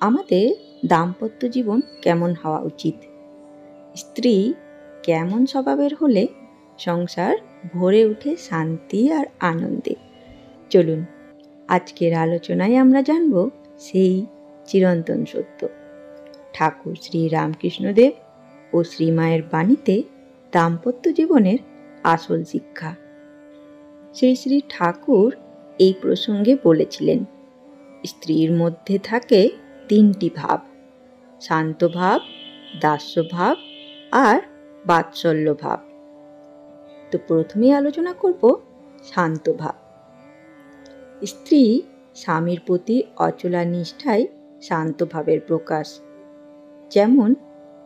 আমাদের দাম্পত্য জীবন কেমন হওয়া উচিত? স্ত্রী কেমন স্বভাবের হলে সংসার ভরে ওঠে শান্তি আর আনন্দে? চলুন আজকের আলোচনায় আমরা জানব সেই চিরন্তন সত্য। ঠাকুর শ্রী রামকৃষ্ণদেব ও শ্রীমায়ের বাণীতে দাম্পত্য জীবনের আসল শিক্ষা। শ্রী শ্রী ঠাকুর এই প্রসঙ্গে বলেছিলেন, স্ত্রীর মধ্যে থাকে তিনটি ভাব: শান্ত ভাব, দাস্য ভাব আর বাৎসল্য ভাব। তো প্রথমেই আলোচনা করব শান্ত ভাব। স্ত্রী স্বামীর প্রতি অচলা নিষ্ঠাই শান্ত ভাবের প্রকাশ। যেমন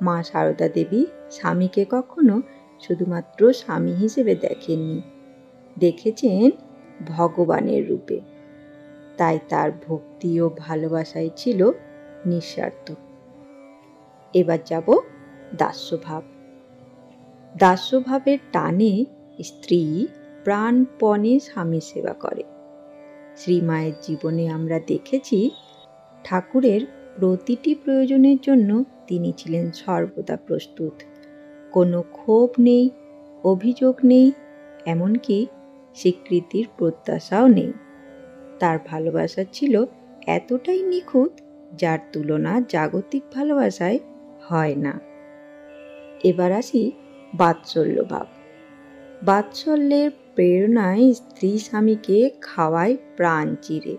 মা সারদা দেবী স্বামীকে কখনো শুধুমাত্র স্বামী হিসেবে দেখেননি, দেখেছেন ভগবানের রূপে। তাই তার ভক্তি ও ভালোবাসাই ছিল নিঃস্বার্থ। এবার যাব দাস্যভাব। দাস্যভাবের টানে স্ত্রী প্রাণপণে স্বামীর সেবা করে। শ্রীমায়ের জীবনে আমরা দেখেছি, ঠাকুরের প্রতিটি প্রয়োজনের জন্য তিনি ছিলেন সর্বদা প্রস্তুত। কোনো ক্ষোভ নেই, অভিযোগ নেই, এমনকি স্বীকৃতির প্রত্যাশাও নেই। তার ভালোবাসা ছিল এতটাই নিখুঁত, যার তুলনা জাগতিক ভালোবাসায় হয় না। এবার আসি বাৎসল্য ভাব। বাৎসল্যের প্রেরণায় স্ত্রী স্বামীকে খাওয়ায় প্রাণ চিরে।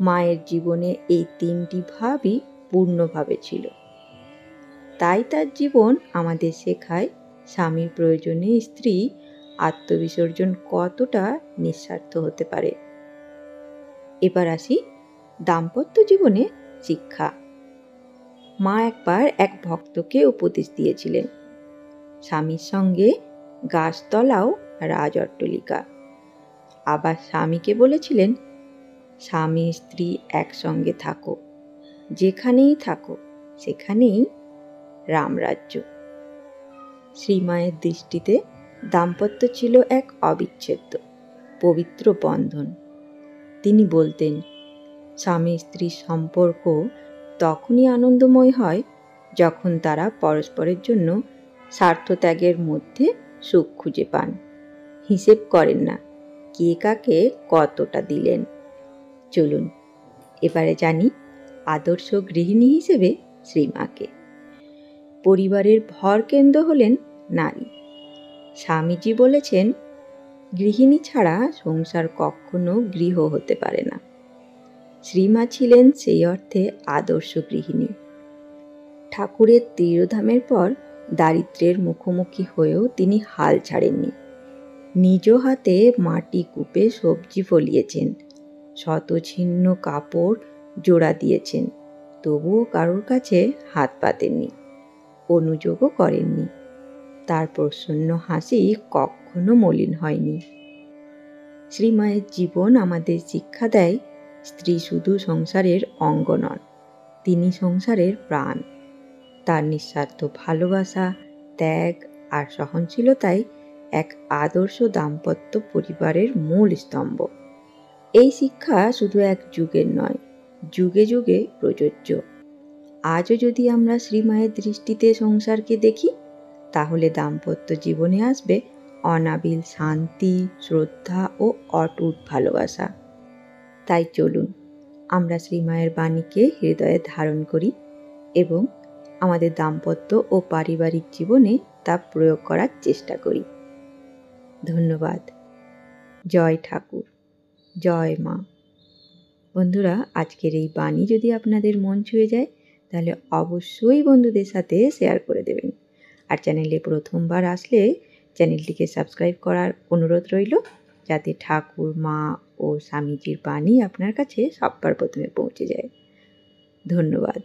মায়ের জীবনে এই তিনটি ভাবই পূর্ণভাবে ছিল। তাই তার জীবন আমাদের শেখায় স্বামীর প্রয়োজনে স্ত্রী আত্মবিসর্জন কতটা নিঃস্বার্থ হতে পারে। এবার আসি দাম্পত্য জীবনে শিক্ষা। মা একবার এক ভক্তকে উপদেশ দিয়েছিলেন, স্বামীর সঙ্গে গাছতলাও রাজ অট্টালিকা। আবার স্বামীকে বলেছিলেন, স্বামী স্ত্রী একসঙ্গে থাকো, যেখানেই থাকো সেখানেই রামরাজ্য। শ্রীমায়ের দৃষ্টিতে দাম্পত্য ছিল এক অবিচ্ছেদ্য পবিত্র বন্ধন। তিনি বলতেন, স্বামী স্ত্রীর সম্পর্ক তখনই আনন্দময় হয় যখন তারা পরস্পরের জন্য স্বার্থত্যাগের মধ্যে সুখ খুঁজে পান। হিসেব করেন না কে কাকে কতটা দিলেন। চলুন এবারে জানি আদর্শ গৃহিণী হিসেবে শ্রীমাকে। পরিবারের ভরকেন্দ্র হলেন নারী। স্বামীজি বলেছেন, গৃহিণী ছাড়া সংসার কখনো গৃহ হতে পারে না। শ্রীমা ছিলেন সেই অর্থে আদর্শ গৃহিণী। ঠাকুরের তিরোধামের পর দারিদ্র্যের মুখোমুখি হয়েও তিনি হাল ছাড়েননি। নিজ হাতে মাটি কূপে সবজি ফলিয়েছেন, শতছিন্ন কাপড় জোড়া দিয়েছেন, তবুও কারোর কাছে হাত পাতেননি, অনুযোগও করেননি। তার প্রসন্ন হাসি কখনো মলিন হয়নি। শ্রীমায়ের জীবন আমাদের শিক্ষা দেয়, স্ত্রী শুধু সংসারের অঙ্গ নন, তিনি সংসারের প্রাণ। তার নিঃস্বার্থ ভালোবাসা, ত্যাগ আর সহনশীলতাই এক আদর্শ দাম্পত্য পরিবারের মূল স্তম্ভ। এই শিক্ষা শুধু এক যুগের নয়, যুগে যুগে প্রযোজ্য। আজও যদি আমরা শ্রীমায়ের দৃষ্টিতে সংসারকে দেখি, তাহলে দাম্পত্য জীবনে আসবে অনাবিল শান্তি, শ্রদ্ধা ও অটুট ভালোবাসা। তাই চলুন আমরা শ্রীমায়ের বাণীকে হৃদয়ে ধারণ করি এবং আমাদের দাম্পত্য ও পারিবারিক জীবনে তা প্রয়োগ করার চেষ্টা করি। ধন্যবাদ। জয় ঠাকুর, জয় মা। বন্ধুরা, আজকের এই বাণী যদি আপনাদের মন ছুঁয়ে যায়, তাহলে অবশ্যই বন্ধুদের সাথে শেয়ার করে দেবেন। আর চ্যানেলে প্রথমবার আসলে চ্যানেলটিকে সাবস্ক্রাইব করার অনুরোধ রইল, যাতে ঠাকুর, মা ও স্বামীজির বাণী আপনার কাছে সবার প্রথমে পৌঁছে যায়। ধন্যবাদ।